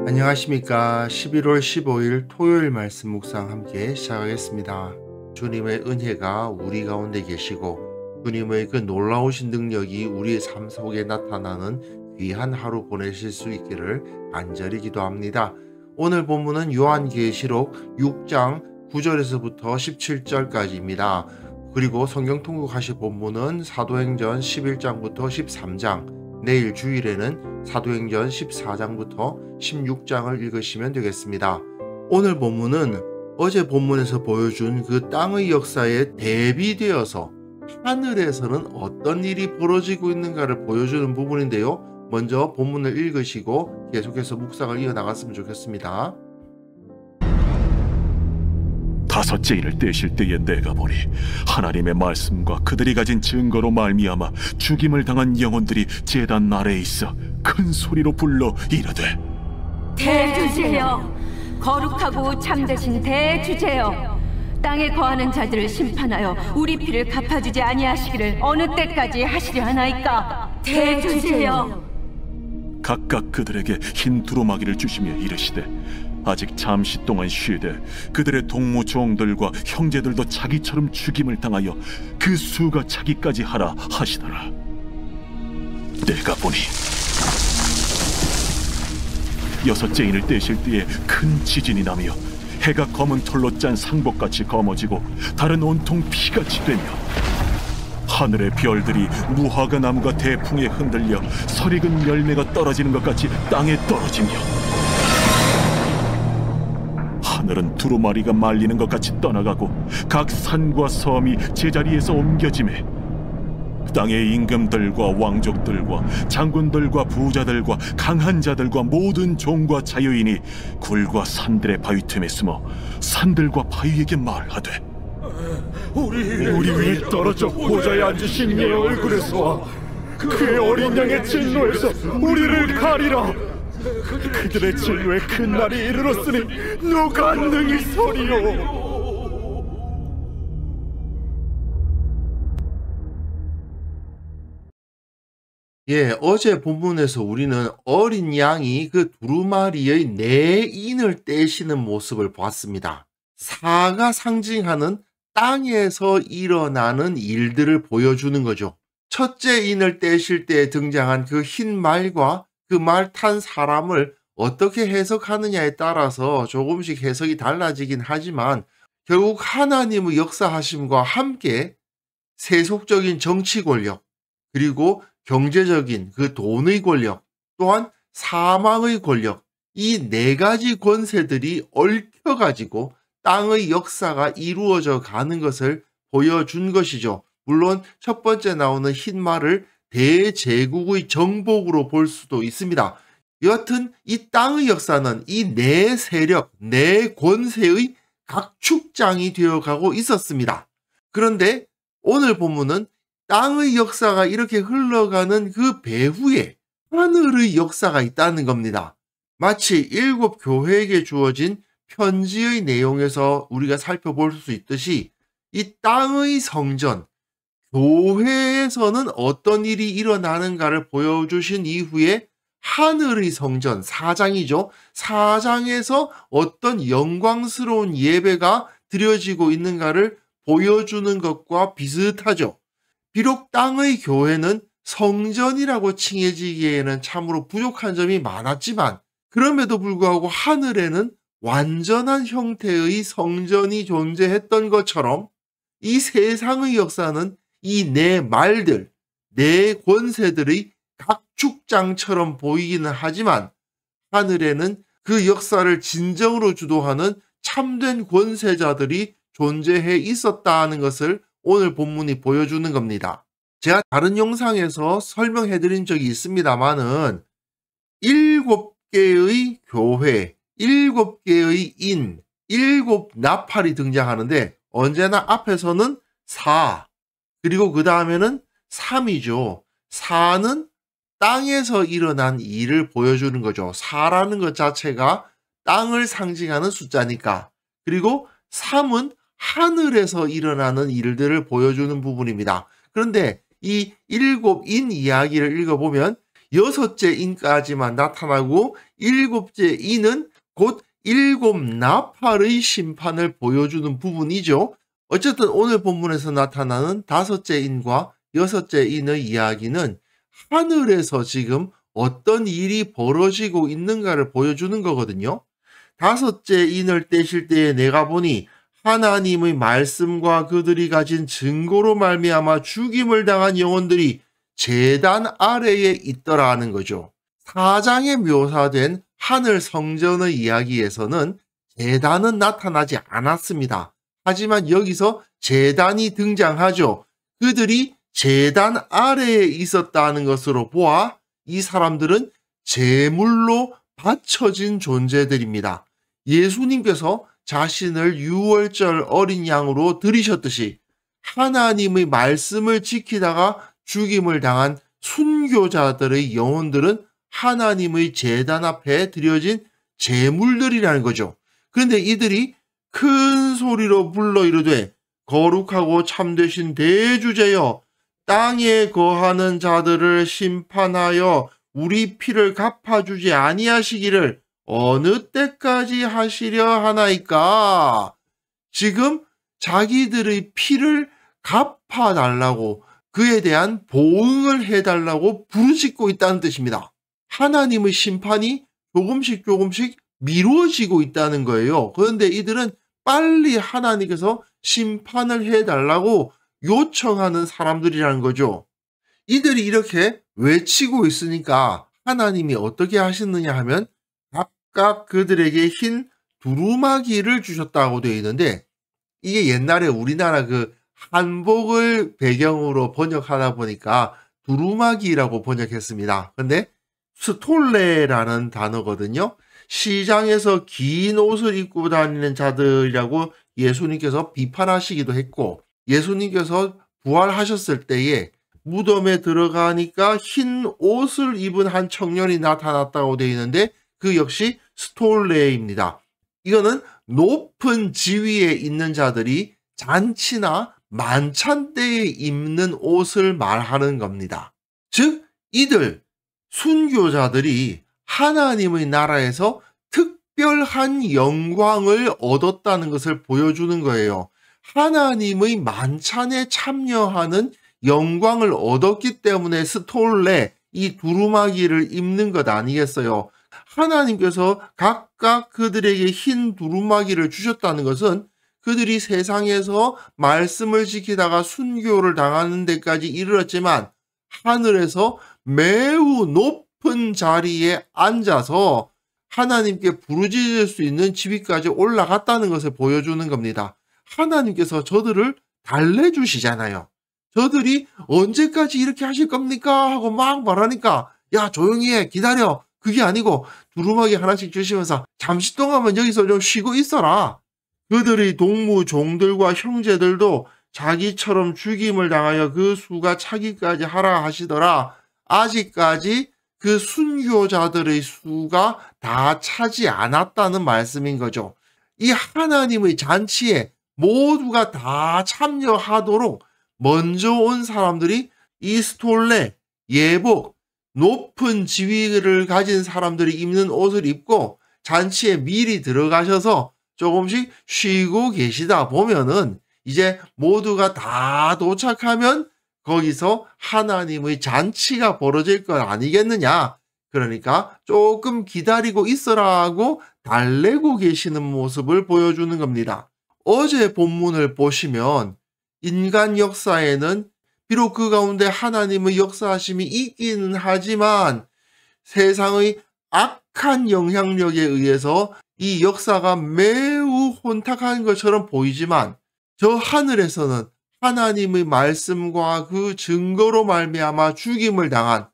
안녕하십니까. 11월 15일 토요일 말씀 묵상 함께 시작하겠습니다. 주님의 은혜가 우리 가운데 계시고 주님의 그 놀라우신 능력이 우리의 삶 속에 나타나는 귀한 하루 보내실 수 있기를 간절히 기도합니다. 오늘 본문은 요한계시록 6장 9절에서부터 17절까지입니다. 그리고 성경 통독하실 본문은 사도행전 11장부터 13장, 내일 주일에는 사도행전 14장부터 16장을 읽으시면 되겠습니다. 오늘 본문은 어제 본문에서 보여준 그 땅의 역사에 대비되어서 하늘에서는 어떤 일이 벌어지고 있는가를 보여주는 부분인데요. 먼저 본문을 읽으시고 계속해서 묵상을 이어나갔으면 좋겠습니다. 다섯째 인을 떼실 때에 내가 보니 하나님의 말씀과 그들이 가진 증거로 말미암아 죽임을 당한 영혼들이 제단 아래에 있어 큰 소리로 불러 이르되, 대주제여, 거룩하고 참되신 대주제여, 땅에 거하는 자들을 심판하여 우리 피를 갚아주지 아니하시기를 어느 때까지 하시려 하나이까. 대주제여. 각각 그들에게 흰 두루마기를 주시며 이르시되, 아직 잠시 동안 쉬되 그들의 동무 종들과 형제들도 자기처럼 죽임을 당하여 그 수가 차기까지 하라 하시더라. 내가 보니 여섯째 인을 떼실 때에 큰 지진이 나며 해가 검은 털로 짠 상복같이 검어지고 달은 온통 피같이 되며 하늘의 별들이 무화과 나무가 대풍에 흔들려 설익은 열매가 떨어지는 것 같이 땅에 떨어지며 하늘은 두루마리가 말리는 것 같이 떠나가고 각 산과 섬이 제자리에서 옮겨지매 땅의 임금들과 왕족들과 장군들과 부자들과 강한 자들과 모든 종과 자유인이 굴과 산들의 바위 틈에 숨어 산들과 바위에게 말하되, 우리 위에 떨어져 보좌에 앉으신 이의 얼굴에서와 그의 어린 양의 진노에서 우리를 가리라. 그들의 진노의 큰 날이 이르렀으니 누가 능히 서리요. 어제 본문에서 우리는 어린 양이 그 두루마리의 네 인을 떼시는 모습을 봤습니다. 사가 상징하는 땅에서 일어나는 일들을 보여주는 거죠. 첫째 인을 떼실 때 등장한 그 흰 말과 그 말 탄 사람을 어떻게 해석하느냐에 따라서 조금씩 해석이 달라지긴 하지만 결국 하나님의 역사하심과 함께 세속적인 정치 권력, 그리고 경제적인 그 돈의 권력, 또한 사망의 권력, 이 네 가지 권세들이 얽혀가지고 땅의 역사가 이루어져 가는 것을 보여준 것이죠. 물론 첫 번째 나오는 흰 말을 대제국의 정복으로 볼 수도 있습니다. 여하튼 이 땅의 역사는 이 네 세력, 네 권세의 각축장이 되어가고 있었습니다. 그런데 오늘 본문은 땅의 역사가 이렇게 흘러가는 그 배후에 하늘의 역사가 있다는 겁니다. 마치 7 교회에게 주어진 편지의 내용에서 우리가 살펴볼 수 있듯이 이 땅의 성전, 교회에서는 어떤 일이 일어나는가를 보여주신 이후에 하늘의 성전, 4장이죠. 4장에서 어떤 영광스러운 예배가 드려지고 있는가를 보여주는 것과 비슷하죠. 비록 땅의 교회는 성전이라고 칭해지기에는 참으로 부족한 점이 많았지만 그럼에도 불구하고 하늘에는 완전한 형태의 성전이 존재했던 것처럼 이 세상의 역사는 이 네 말들, 네 권세들의 각축장처럼 보이기는 하지만 하늘에는 그 역사를 진정으로 주도하는 참된 권세자들이 존재해 있었다는 것을 오늘 본문이 보여주는 겁니다. 제가 다른 영상에서 설명해 드린 적이 있습니다만은 7개의 교회, 7개의 인, 7 나팔이 등장하는데 언제나 앞에서는 4, 그리고 그 다음에는 3이죠. 4는 땅에서 일어난 일을 보여주는 거죠. 4라는 것 자체가 땅을 상징하는 숫자니까. 그리고 3은 하늘에서 일어나는 일들을 보여주는 부분입니다. 그런데 이 7인 이야기를 읽어보면 6째 인까지만 나타나고 7째 인은 곧 7나팔의 심판을 보여주는 부분이죠. 어쨌든 오늘 본문에서 나타나는 5째 인과 6째 인의 이야기는 하늘에서 지금 어떤 일이 벌어지고 있는가를 보여주는 거거든요. 5째 인을 떼실 때에 내가 보니 하나님의 말씀과 그들이 가진 증거로 말미암아 죽임을 당한 영혼들이 제단 아래에 있더라는 거죠. 4장에 묘사된 하늘 성전의 이야기에서는 제단은 나타나지 않았습니다. 하지만 여기서 제단이 등장하죠. 그들이 제단 아래에 있었다는 것으로 보아 이 사람들은 제물로 바쳐진 존재들입니다. 예수님께서 자신을 유월절 어린 양으로 드리셨듯이 하나님의 말씀을 지키다가 죽임을 당한 순교자들의 영혼들은 하나님의 제단 앞에 드려진 제물들이라는 거죠. 그런데 이들이 큰 소리로 불러 이르되 거룩하고 참되신 대주제여 땅에 거하는 자들을 심판하여 우리 피를 갚아주지 아니하시기를 어느 때까지 하시려 하나이까? 지금 자기들의 피를 갚아달라고 그에 대한 보응을 해달라고 부르짖고 있다는 뜻입니다. 하나님의 심판이 조금씩 미루어지고 있다는 거예요. 그런데 이들은 빨리 하나님께서 심판을 해달라고 요청하는 사람들이라는 거죠. 이들이 이렇게 외치고 있으니까 하나님이 어떻게 하셨느냐 하면 각각 그들에게 흰 두루마기를 주셨다고 되어 있는데 이게 옛날에 우리나라 그 한복을 배경으로 번역하다 보니까 두루마기라고 번역했습니다. 근데 스톨레라는 단어거든요. 시장에서 긴 옷을 입고 다니는 자들이라고 예수님께서 비판하시기도 했고 예수님께서 부활하셨을 때에 무덤에 들어가니까 흰 옷을 입은 한 청년이 나타났다고 되어 있는데 그 역시 스톨레입니다. 이거는 높은 지위에 있는 자들이 잔치나 만찬 때에 입는 옷을 말하는 겁니다. 즉 이들 순교자들이 하나님의 나라에서 특별한 영광을 얻었다는 것을 보여주는 거예요. 하나님의 만찬에 참여하는 영광을 얻었기 때문에 스톨레, 이 두루마기를 입는 것 아니겠어요? 하나님께서 각각 그들에게 흰 두루마기를 주셨다는 것은 그들이 세상에서 말씀을 지키다가 순교를 당하는 데까지 이르렀지만 하늘에서 매우 높은 자리에 앉아서 하나님께 부르짖을 수 있는 지위까지 올라갔다는 것을 보여주는 겁니다. 하나님께서 저들을 달래주시잖아요. 저들이 언제까지 이렇게 하실 겁니까? 하고 막 말하니까 야 조용히 해 기다려. 그게 아니고 두루마기 하나씩 주시면서 잠시 동안만 여기서 좀 쉬고 있어라. 그들의 동무 종들과 형제들도 자기처럼 죽임을 당하여 그 수가 차기까지 하라 하시더라. 아직까지 그 순교자들의 수가 다 차지 않았다는 말씀인 거죠. 이 하나님의 잔치에 모두가 다 참여하도록 먼저 온 사람들이 이 스톨레, 예복, 높은 지위를 가진 사람들이 입는 옷을 입고 잔치에 미리 들어가셔서 조금씩 쉬고 계시다 보면은 이제 모두가 다 도착하면 거기서 하나님의 잔치가 벌어질 것 아니겠느냐. 그러니까 조금 기다리고 있으라고 달래고 계시는 모습을 보여주는 겁니다. 어제 본문을 보시면 인간 역사에는 비록 그 가운데 하나님의 역사하심이 있기는 하지만 세상의 악한 영향력에 의해서 이 역사가 매우 혼탁한 것처럼 보이지만 저 하늘에서는 하나님의 말씀과 그 증거로 말미암아 죽임을 당한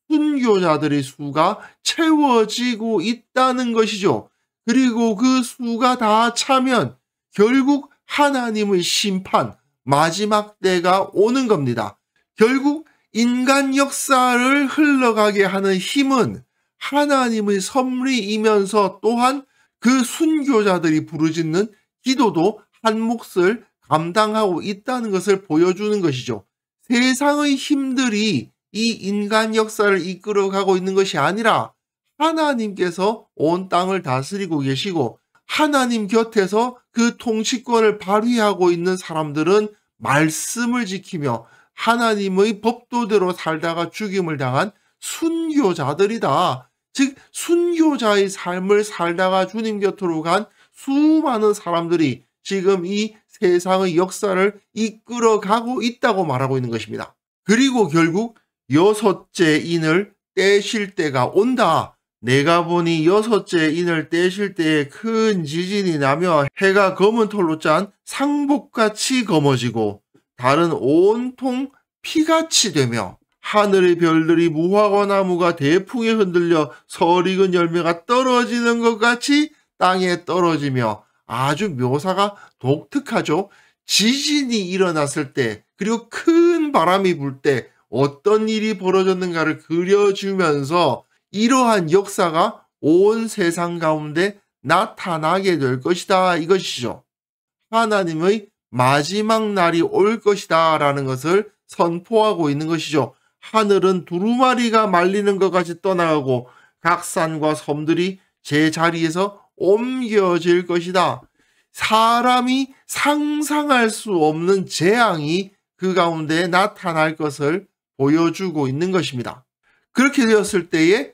순교자들의 수가 채워지고 있다는 것이죠. 그리고 그 수가 다 차면 결국 하나님의 심판, 마지막 때가 오는 겁니다. 결국 인간 역사를 흘러가게 하는 힘은 하나님의 섭리이면서 또한 그 순교자들이 부르짖는 기도도 한 몫을 감당하고 있다는 것을 보여주는 것이죠. 세상의 힘들이 이 인간 역사를 이끌어가고 있는 것이 아니라 하나님께서 온 땅을 다스리고 계시고 하나님 곁에서 그 통치권을 발휘하고 있는 사람들은 말씀을 지키며 하나님의 법도대로 살다가 죽임을 당한 순교자들이다. 즉 순교자의 삶을 살다가 주님 곁으로 간 수많은 사람들이 지금 이 세상의 역사를 이끌어가고 있다고 말하고 있는 것입니다. 그리고 결국 여섯째 인을 떼실 때가 온다. 내가 보니 여섯째 인을 떼실 때에 큰 지진이 나며 해가 검은 털로 짠 상복같이 검어지고 달은 온통 피같이 되며 하늘의 별들이 무화과 나무가 대풍에 흔들려 설익은 열매가 떨어지는 것 같이 땅에 떨어지며 아주 묘사가 독특하죠. 지진이 일어났을 때 그리고 큰 바람이 불 때 어떤 일이 벌어졌는가를 그려주면서 이러한 역사가 온 세상 가운데 나타나게 될 것이다 이것이죠. 하나님의 마지막 날이 올 것이다 라는 것을 선포하고 있는 것이죠. 하늘은 두루마리가 말리는 것 같이 떠나가고 각 산과 섬들이 제 자리에서 옮겨질 것이다. 사람이 상상할 수 없는 재앙이 그 가운데 나타날 것을 보여주고 있는 것입니다. 그렇게 되었을 때에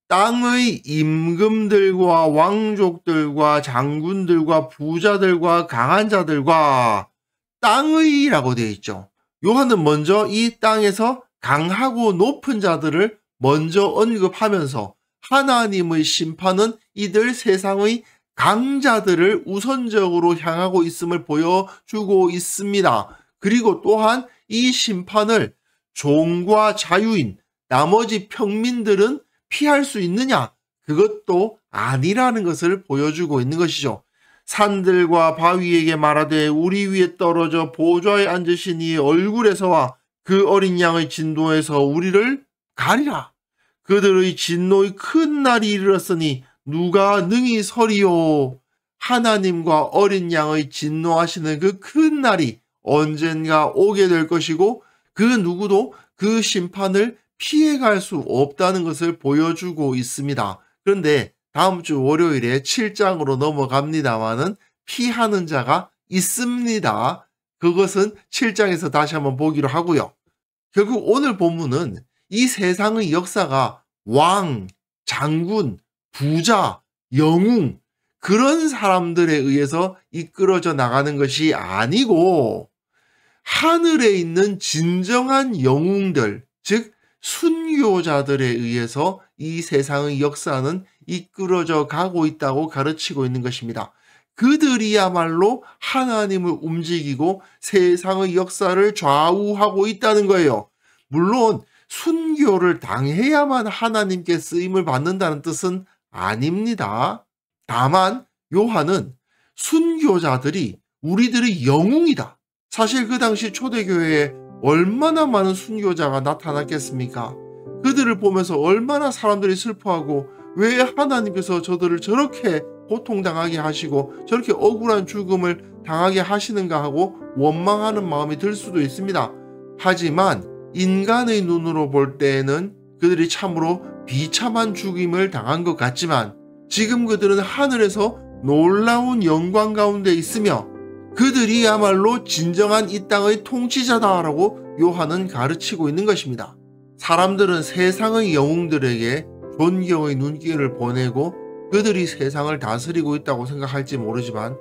땅의 임금들과 왕족들과 장군들과 부자들과 강한 자들과 땅의라고 되어 있죠. 요한은 먼저 이 땅에서 강하고 높은 자들을 먼저 언급하면서 하나님의 심판은 이들 세상의 강자들을 우선적으로 향하고 있음을 보여주고 있습니다. 그리고 또한 이 심판을 종과 자유인 나머지 평민들은 피할 수 있느냐? 그것도 아니라는 것을 보여주고 있는 것이죠. 산들과 바위에게 말하되 우리 위에 떨어져 보좌에 앉으신 이의 얼굴에서와 그 어린 양의 진노에서 우리를 가리라. 그들의 진노의 큰 날이 이르렀으니 누가 능히 서리요. 하나님과 어린 양의 진노하시는 그 큰 날이 언젠가 오게 될 것이고 그 누구도 그 심판을 피해갈 수 없다는 것을 보여주고 있습니다. 그런데 다음 주 월요일에 7장으로 넘어갑니다마는 피하는 자가 있습니다. 그것은 7장에서 다시 한번 보기로 하고요. 결국 오늘 본문은 이 세상의 역사가 왕, 장군, 부자, 영웅 그런 사람들에 의해서 이끌어져 나가는 것이 아니고 하늘에 있는 진정한 영웅들, 즉 순교자들에 의해서 이 세상의 역사는 이끌어져 가고 있다고 가르치고 있는 것입니다. 그들이야말로 하나님을 움직이고 세상의 역사를 좌우하고 있다는 거예요. 물론 순교를 당해야만 하나님께 쓰임을 받는다는 뜻은 아닙니다. 다만 요한은 순교자들이 우리들의 영웅이다. 사실 그 당시 초대교회에 얼마나 많은 순교자가 나타났겠습니까? 그들을 보면서 얼마나 사람들이 슬퍼하고 왜 하나님께서 저들을 저렇게 고통당하게 하시고 저렇게 억울한 죽음을 당하게 하시는가 하고 원망하는 마음이 들 수도 있습니다. 하지만 인간의 눈으로 볼 때에는 그들이 참으로 비참한 죽임을 당한 것 같지만 지금 그들은 하늘에서 놀라운 영광 가운데 있으며 그들이야말로 진정한 이 땅의 통치자다라고 요한은 가르치고 있는 것입니다. 사람들은 세상의 영웅들에게 존경의 눈길을 보내고 그들이 세상을 다스리고 있다고 생각할지 모르지만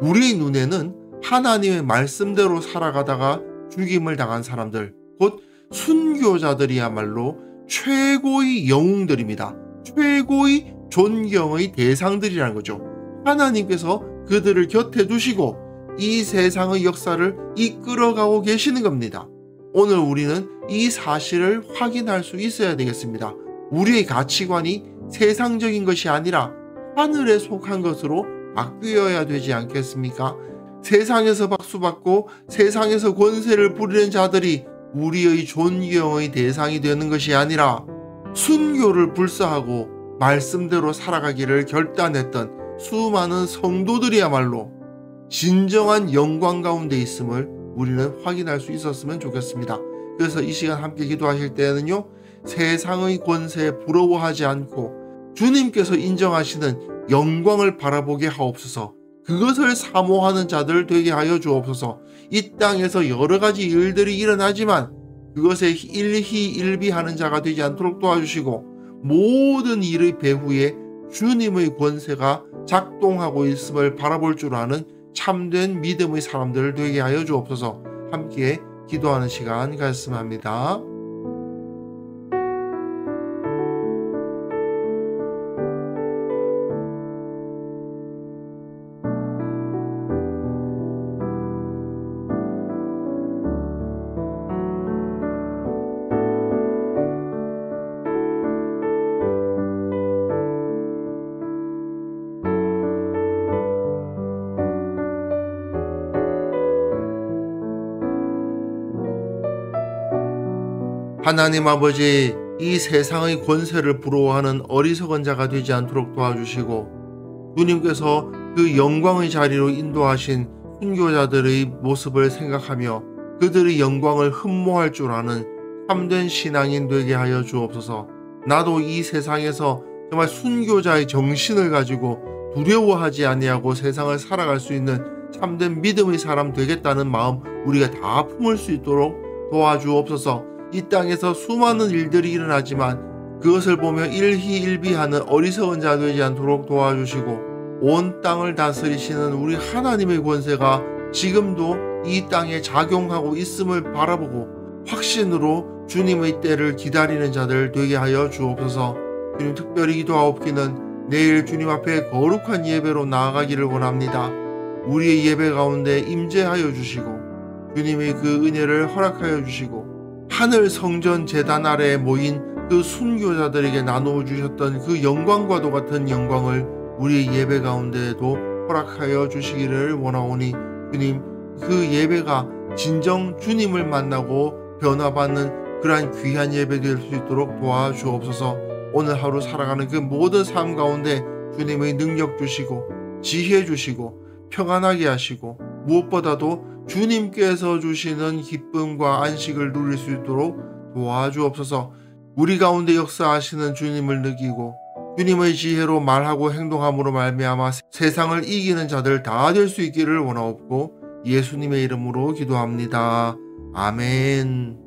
우리의 눈에는 하나님의 말씀대로 살아가다가 죽임을 당한 사람들, 곧 순교자들이야말로 최고의 영웅들입니다. 최고의 존경의 대상들이라는 거죠. 하나님께서 그들을 곁에 두시고 이 세상의 역사를 이끌어가고 계시는 겁니다. 오늘 우리는 이 사실을 확인할 수 있어야 되겠습니다. 우리의 가치관이 세상적인 것이 아니라 하늘에 속한 것으로 바뀌어야 되지 않겠습니까? 세상에서 박수받고 세상에서 권세를 부리는 자들이 우리의 존경의 대상이 되는 것이 아니라 순교를 불사하고 말씀대로 살아가기를 결단했던 수많은 성도들이야말로 진정한 영광 가운데 있음을 우리는 확인할 수 있었으면 좋겠습니다. 그래서 이 시간 함께 기도하실 때는요, 세상의 권세에 부러워하지 않고 주님께서 인정하시는 영광을 바라보게 하옵소서. 그것을 사모하는 자들 되게 하여 주옵소서. 이 땅에서 여러 가지 일들이 일어나지만 그것에 일희일비하는 자가 되지 않도록 도와주시고, 모든 일의 배후에 주님의 권세가 작동하고 있음을 바라볼 줄 아는 참된 믿음의 사람들을 되게 하여 주옵소서. 함께 기도하는 시간 가졌으면 합니다. 하나님 아버지, 이 세상의 권세를 부러워하는 어리석은 자가 되지 않도록 도와주시고, 주님께서 그 영광의 자리로 인도하신 순교자들의 모습을 생각하며 그들의 영광을 흠모할 줄 아는 참된 신앙인 되게 하여 주옵소서. 나도 이 세상에서 정말 순교자의 정신을 가지고 두려워하지 아니하고 세상을 살아갈 수 있는 참된 믿음의 사람 되겠다는 마음 우리가 다 품을 수 있도록 도와주옵소서. 이 땅에서 수많은 일들이 일어나지만 그것을 보며 일희일비하는 어리석은 자 되지 않도록 도와주시고, 온 땅을 다스리시는 우리 하나님의 권세가 지금도 이 땅에 작용하고 있음을 바라보고 확신으로 주님의 때를 기다리는 자들 되게 하여 주옵소서. 주님, 특별히 기도하옵기는 내일 주님 앞에 거룩한 예배로 나아가기를 원합니다. 우리의 예배 가운데 임재하여 주시고 주님의 그 은혜를 허락하여 주시고, 하늘 성전 제단 아래에 모인 그 순교자들에게 나누어 주셨던 그 영광과도 같은 영광을 우리의 예배 가운데에도 허락하여 주시기를 원하오니, 주님, 그 예배가 진정 주님을 만나고 변화받는 그러한 귀한 예배 될 수 있도록 도와주옵소서. 오늘 하루 살아가는 그 모든 삶 가운데 주님의 능력 주시고 지혜 주시고 평안하게 하시고, 무엇보다도 주님께서 주시는 기쁨과 안식을 누릴 수 있도록 도와주옵소서. 우리 가운데 역사하시는 주님을 느끼고 주님의 지혜로 말하고 행동함으로 말미암아 세상을 이기는 자들 다 될 수 있기를 원하옵고 예수님의 이름으로 기도합니다. 아멘.